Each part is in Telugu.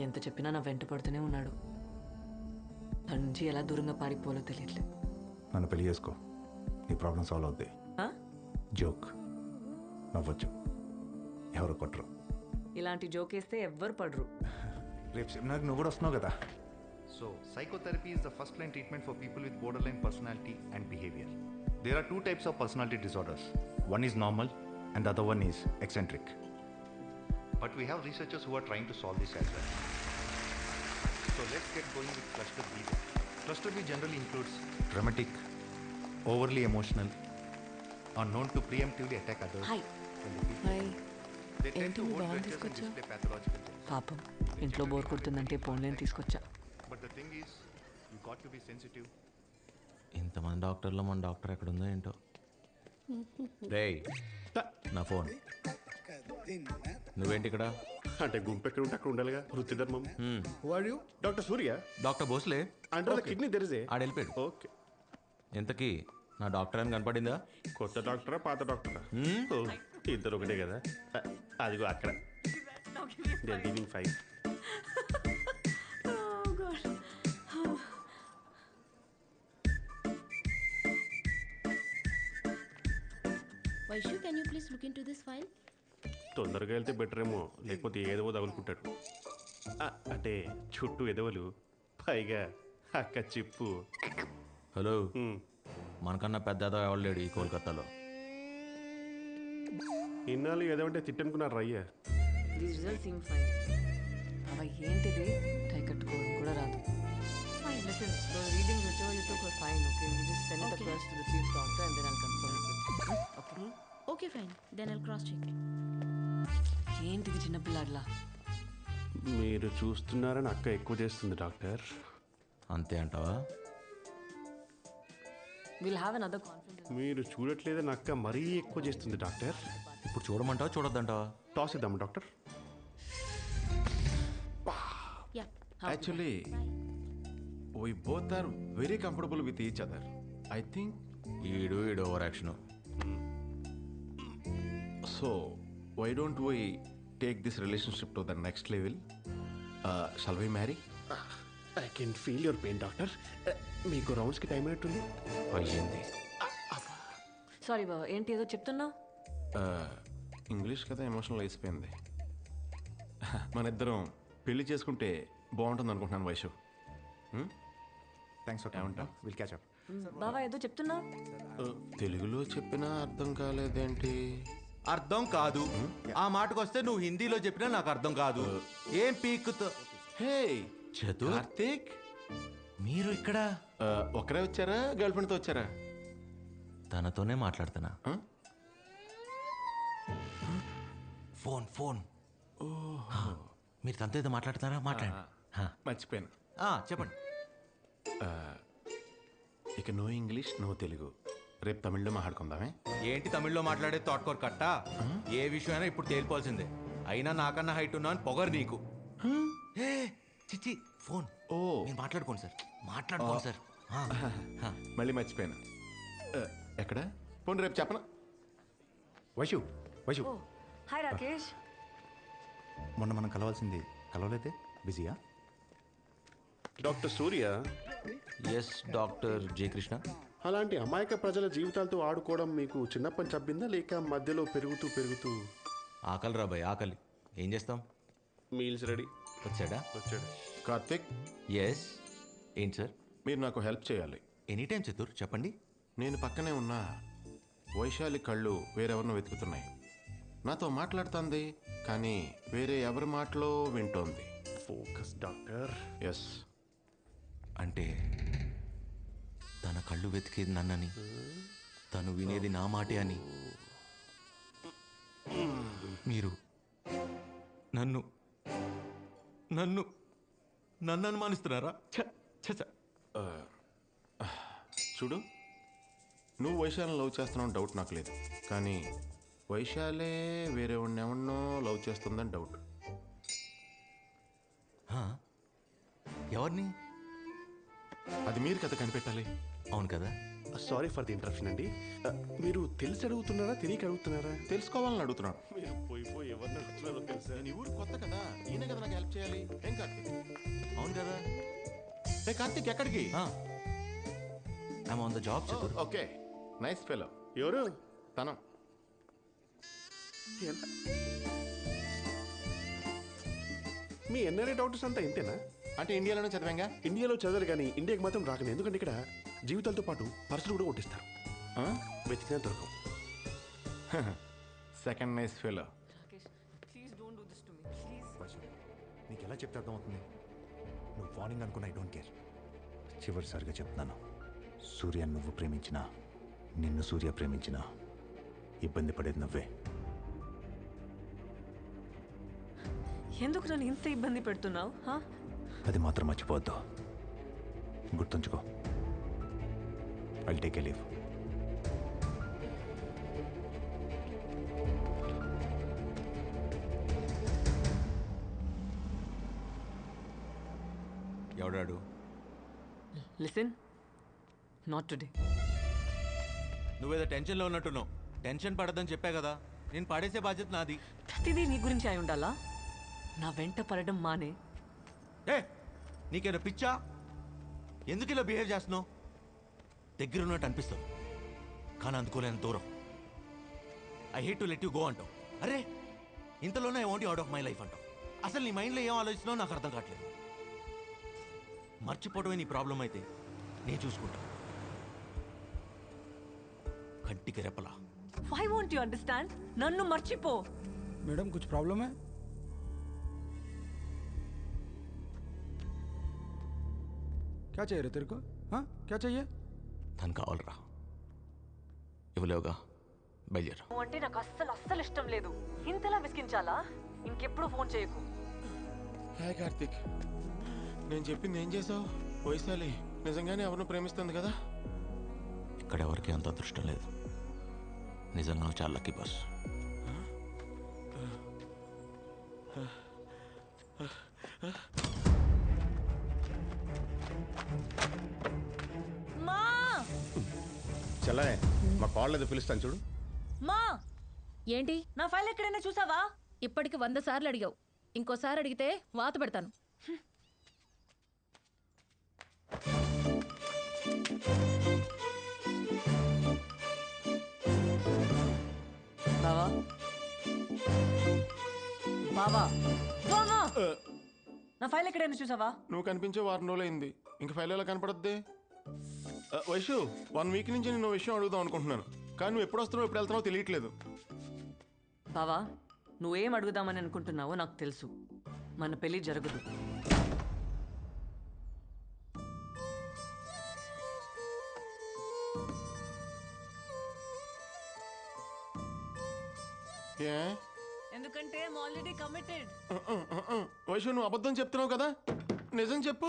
ఎంత చెప్పినా నా వెంట పడుతూనే ఉన్నాడు. తన నుంచి ఎలా దూరంగా పారిపోవాలో తెలియట్లేదు. నన్ను పెళ్లి చేసుకో, నీ ప్రాబ్లం సాల్వ్ అవుద్ది. ఆ? జోక్, నవ్వచ్చు, ఎవరు కొట్టరు. ఇలాంటి జోక్ వేస్తే ఎవ్వరు పడరు. రేపు సెమినార్కి నువ్వు కూడా వస్తున్నావు కదా. So, psychotherapy is the first line treatment for people with borderline personality and behavior. There are two types of personality disorders. One is normal and the other one is eccentric. But we have researchers who are trying to solve this as well. So let's get going with cluster B then. Cluster B generally includes dramatic, overly emotional, are known to preemptively attack others. Hi when they feel hi. they tend ఏంటి to me hold ball grudges and తీసుకొచ్చా? display pathological jealousy. పాపం ఇంట్లో బోర్ కొడుతుందంటే ఫోన్లేని తీసుకొచ్చా. But the thing is, you got to be sensitive. ఇంతమంది డాక్టర్లో మన డాక్టర్ ఎక్కడుందో ఏంటో. రేయ్, నా ఫోన్. నువ్వేంటి ఇక్కడ? అంటే గుంపు ఎక్కడ ఉంటే అక్కడ ఉండాలిగా, వృత్తి ధర్మం. వాడు doctor Surya doctor Bhosle under the kidney తెరిసే. ఆడ వెళ్ళిపోయాడు. ఓకే, ఇంతకీ నా డాక్టర్ అని కనపడిందా? కొత్త డాక్టరా పాత డాక్టరా? ఓ, ఇద్దరు ఒకటే కదా. అదిగో అక్కడ giving 5. Vaishu, can you please look into this file? తొందరగా వెళ్తే బెటర్ ఏమో, లేకపోతే ఏదో తగులుకుంటాడు. అంటే చుట్టూ ఎదవలు, పైగా అక్క చిప్పు. హలో, మనకన్నా పెద్ద ఎవరు లేడు ఈ కోల్కతాలో. ఇన్నాళ్ళు ఎదవంటే తిట్టనుకున్నారు అయ్యా. The result seem fine. అవ ఏంటిది, టై కట్టుకోవడం కూడా రాదు. Fine, listen, the reading whichever you took were fine. Okay, you just send it across to the chief doctor and then I'll confirm it. Okay Okay, fine. Then I'll cross check. ఏంటిది చిన్నపిల్లాడిలా? మీరు చూస్తున్నారని అక్క ఎక్కువ చేస్తుంది డాక్టర్. అంతే అంటావా? Will have another conference. మీరు చూడట్లేదని అక్క మరీ ఎక్కువ చేస్తుంది డాక్టర్. ఇప్పుడు చూడమంటావా చూడొద్దంటావా? టాస్ ఇద్దాం doctor. Yeah. Actually, we both are very comfortable with each other. I think ఈడు over action. so. Why don't we take this relationship to the next level? Shall we marry? I can feel your pain doctor. మీకు రౌండ్స్కి టైం అయినట్టుంది. అయ్యింది. సారీ బాబా, ఏంటి ఏదో చెప్తున్నా? ఇంగ్లీష్ కదా ఎమోషనల్ అయిపోయింది. మన ఇద్దరం పెళ్లి చేసుకుంటే బాగుంటుంది అనుకుంటున్నాను Vaishu. Thanks for coming. We'll catch up. బాబా ఏదో చెప్తున్నా? తెలుగులో చెప్పినా అర్థం కాలేదేంటి? అర్థం కాదు. ఆ మాటకు వస్తే నువ్వు హిందీలో చెప్పినా నాకు అర్థం కాదు. ఏం పీక్కుతో? హే చతు, కార్తీక్, మీరు ఇక్కడ? ఒకరే వచ్చారా, గర్ల్ ఫ్రెండ్తో వచ్చారా? తనతోనే మాట్లాడుతున్నా. Phone phone. మీరు తనతో ఏదో మాట్లాడుతున్నారా? మాట్లాడండి. మర్చిపోయాను. చెప్పండి. ఇక నో ఇంగ్లీష్ నో తెలుగు, రేపు తమిళ్లో మాట్లాడుకుందామే. ఏంటి తమిళ్లో మాట్లాడే తోటకూర కట్ట? ఏ విషయమైనా ఇప్పుడు తేలిపోవాల్సిందే. అయినా నాకన్నా హైట్ ఉన్నా అని పొగరు నీకు. చిచ్చి, ఫోన్. ఓ, మీరు మాట్లాడుకోండి సార్, మాట్లాడుకోండి సార్. మళ్ళీ మర్చిపోయాను. ఎక్కడ పోనీ, రేపు చెప్పనా? వైషు, వైషు, హాయ్ రాకేష్. మొన్న మనం కలవాల్సింది కలవలేదే, బిజీయా? డాక్టర్ సూర్య, ఎస్ డాక్టర్ జే కృష్ణ. అలాంటి అమాయక ప్రజల జీవితాలతో ఆడుకోవడం మీకు చిన్నప్పని చబ్బిందా, లేక మధ్యలో పెరుగుతూ పెరుగుతూ? ఆకలి రా భయ్, ఆకలి. ఏం చేస్తాం? Meals ready. వచ్చాడా? వచ్చాడు. కార్తీక్, ఎస్. ఏంటి సార్? మీరు నాకు హెల్ప్ చేయాలి. ఎనీ టైం చతుర్, చెప్పండి. నేను పక్కనే ఉన్నా వైశాలి కళ్ళు వేరెవరినో వెతుకుతున్నాయి. నాతో మాట్లాడుతుంది కానీ వేరే ఎవరి మాటలో వింటోంది. Focus doctor. ఎస్. అంటే తన కళ్ళు వెతికేది నన్నని, తను వినేది నా మాటే అని. మీరు నన్ను నన్ను నన్ను అనుమానిస్తున్నారా? చూడు, నువ్వు వైశాలిని లవ్ చేస్తున్నావు డౌట్ నాకు లేదు, కానీ వైశాలే వేరే ఎవరినో లవ్ చేస్తుందని డౌట్. ఎవరిని? అది మీరు కథ కనిపెట్టాలి. అవును కదా. సారీ ఫర్ ది ఇంటరప్షన్ అండి. మీరు తెలిసి అడుగుతున్నారా, తెలియక అడుగుతున్నారా? తెలుసుకోవాలని అడుగుతున్నాను. మీరు పోయి ఎవరిని అడుగుతున్నారో తెలుసా? ఈ ఊరు కొత్త కదా, ఈయన కదా నాకు హెల్ప్ చేయాలి ఏం కార్తీక్? అవును కదా. ఏ కార్తీక్ ఎక్కడికి? I'm on the job చతుర్. Okay, nice fellow. ఎవరు తను ఎంత మీ ఎన్ఆర్ఐ డాక్టర్స్ అంతా ఇంతేనా? అంటే ఇండియాలోనే చదివాంగా. ఇండియాలో చదవరు కానీ ఇండియాకి మాత్రం రాకనే. ఎందుకంటే ఇక్కడ జీవితాలతో పాటు పర్సులు కూడా కొట్టిస్తారు. వెతికినా దొరకవు. Second nice fellow. Rakesh please don't do this to me please. నీకు ఎలా చెప్తే అర్థమవుతుంది? నువ్వు వార్నింగ్ అనుకున్న ఐ డోంట్ కేర్. చివరిసారిగా చెప్తున్నాను, సూర్య నువ్వు ప్రేమించినా నిన్ను సూర్య ప్రేమించినా ఇబ్బంది పడేది నువ్వే. ఎందుకు నన్ను ఇంత ఇబ్బంది పెడుతున్నావు? అది మాత్రం మర్చిపోవద్దు, గుర్తుంచుకో. I'll take a leave. ఎవడాడు? Listen, not today. నువ్వేదో టెన్షన్లో ఉన్నట్టున్నావు. టెన్షన్ పడద్దని చెప్పా కదా. నేను పడేసే బాధ్యత నాది. ప్రతిదీ నీ గురించి అయి ఉండాలా? నా వెంట పడడం మానే. ఏ నీకేదో పిచ్చా? ఎందుకు ఇలా బిహేవ్ చేస్తున్నావు? దగ్గర ఉన్నట్టు అనిపిస్తావు కానీ అందుకోలేని దూరం. I hate to let you go అంటావు. అరే ఇంతలోనే I want you out of my life అంటావు. అసలు నీ మైండ్లో ఏం ఆలోచిస్తున్నావు నాకు అర్థం కావట్లేదు. మర్చిపోవడమే నీ ప్రాబ్లం అయితే నేను చూసుకుంటా. కంటికి రెప్పలా. Why won't you understand? నన్ను మర్చిపో. मैडम कुछ प्रॉब्लम है? क्या चाहिए रे तेरे को? हाँ क्या चाहिए? తను కావాలరా. ఇవ్వలేవుగా, బయలుదేరా. నువ్వు అంటే నాకు అస్సలు ఇష్టం లేదు. ఇంతలా విసిగించాలా? ఇంకెప్పుడు ఫోన్ చేయకు. హాయ్ కార్తీక్, నేను చెప్పింది ఏం చేసావు? వైశాలి నిజంగానే ఎవరిని ప్రేమిస్తుంది కదా? ఇక్కడ ఎవరికి అంత అదృష్టం లేదు. నిజంగా నువ్వు చాలా లక్కీ బాస్. మా చల్లే మా కాల్ ఏదో పిలుస్తాను చూడు. మా ఏంటి? నా ఫైల్ ఎక్కడైనా చూసావా? ఇప్పటికి 100 సార్లు అడిగావు. ఇంకోసారి అడిగితే వాత పెడతాను. బావా బావా బావా, నా ఫైల్ ఎక్కడైనా చూసావా? నువ్వు కనిపించే వారం రోజులు అయింది, ఇంక ఫైల్ ఎలా కనపడద్ది? వైషు 1 వీక్ నుంచి నేను విషయం అడుగుదాం అనుకుంటున్నాను, కానీ నువ్వు ఎప్పుడు వస్తున్నావు ఎప్పుడు వెళ్తున్నావు తెలియట్లేదు. బావా నువ్వేం అడుగుదామని అనుకుంటున్నావో నాకు తెలుసు. మన పెళ్లి జరగదు. ఏ ఎందుకంటే ఆల్రెడీ కమిటెడ్. వైషు నువ్వు అబద్ధం చెప్తున్నావు కదా, నిజం చెప్పు.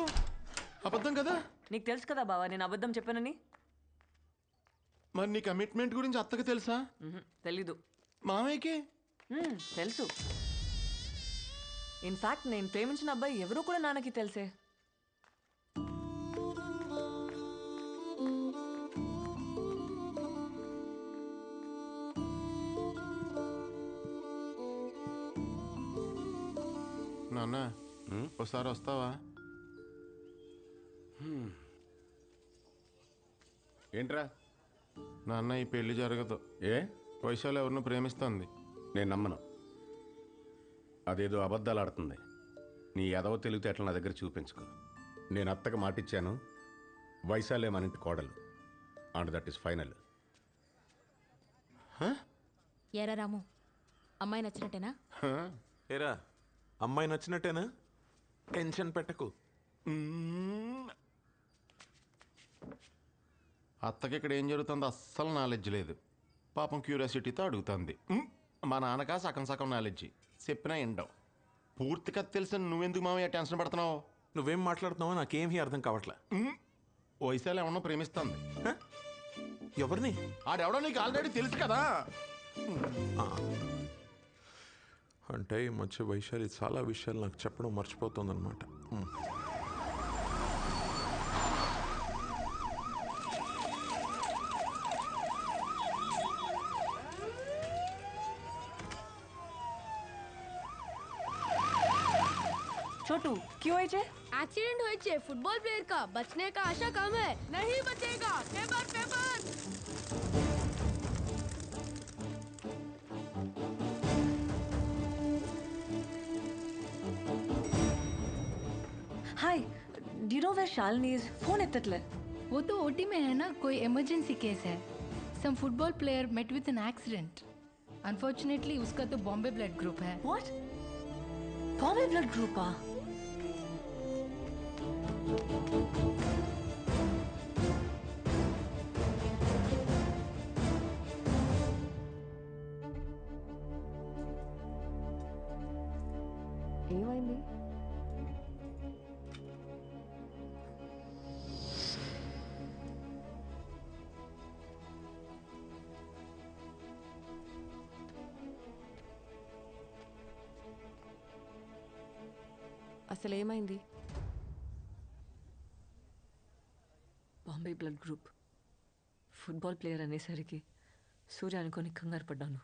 అబద్ధం కదా? నీకు తెలుసు కదా బావా నేను అబద్ధం చెప్పానని. మరి నీ కమిట్మెంట్ గురించి అత్తకి తెలుసా? తెలీదు. మామయ్యకి తెలుసు. ఇన్ఫాక్ట్ నేను ప్రేమించిన అబ్బాయి ఎవరో కూడా నాన్నకి తెలిసే. నాన్న ఒకసారి వస్తావా? ఏంట్రా? నాన్న ఈ పెళ్లి జరగదు. ఏ వైశాలి ఎవరిని ప్రేమిస్తుంది. నేను నమ్మను. అదేదో అబద్ధాలు ఆడుతుంది. నీ ఎదవ తెలివితేటలు నా దగ్గర చూపించుకో. నేను అత్తకు మాటిచ్చాను, వైశాలే మన ఇంటి కోడలు. And that is final. ఏరా రాము, అమ్మాయి నచ్చినట్టేనా? ఏరా అమ్మాయి నచ్చినట్టేనా? టెన్షన్ పెట్టకు. అత్తకి ఇక్కడ ఏం జరుగుతుందో అస్సలు నాలెడ్జ్ లేదు. పాపం క్యూరియాసిటీతో అడుగుతుంది. మా నాన్నకా సగం సగం నాలెడ్జి, చెప్పినా ఎండవు. పూర్తిగా తెలిసిన నువ్వెందుకు మామయ్య టెన్షన్ పడుతున్నావు? నువ్వేం మాట్లాడుతున్నావో నాకేమీ అర్థం కావట్లే. వైశాలి ఎవరినో ప్రేమిస్తుంది. ఎవరిని? ఆడెవడో నీకు ఆల్రెడీ తెలుసు కదా. అంటే ఈ మధ్య వైశాలి చాలా విషయాలు నాకు చెప్పడం మర్చిపోతుందన్నమాట. छोटू क्यों है जे? एक्सीडेंट हुए छे फुटबॉल प्लेयर का बचने का आशा कम है नहीं बचेगा paper paper hi do you know where Shalini is? Phone एत्तट्ले. वो तो ओटी में है ना, कोई इमरजेंसी केस है. Some football player met with an accident. Unfortunately उसका तो बॉम्बे ब्लड ग्रुप है. What? Bombay blood group ah? ఏమైంది? అసలు ఏమైంది? Bombay blood group football player అనేసరికి సూర్య అనుకొని కంగారు పడ్డాను.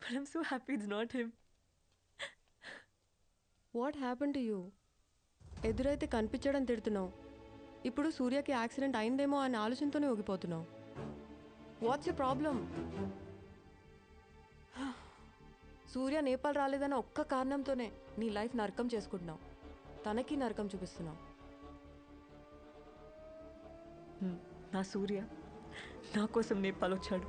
But I'm so happy it's not him. What happen to you? ఎదురైతే కనిపించడం తిడుతున్నావు, ఇప్పుడు సూర్యకి యాక్సిడెంట్ అయిందేమో అనే ఆలోచనతోనే ఊగిపోతున్నావు. What's you problem? Surya Nepal రాలేదన్న ఒక్క కారణంతోనే నీ లైఫ్ నరకం చేసుకుంటున్నావు, తనకి నరకం చూపిస్తున్నావు. నా సూర్య నా కోసం నేపాల్ వచ్చాడు.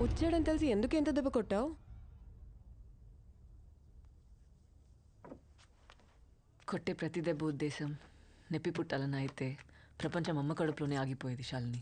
వచ్చాడని తెలిసి ఎందుకు ఎంత దెబ్బ కొట్టావు? కొట్టే ప్రతి దెబ్బ ఉద్దేశం నొప్పి పుట్టాలని అయితే ప్రపంచం అమ్మ కడుపులోనే ఆగిపోయేది శాలిని.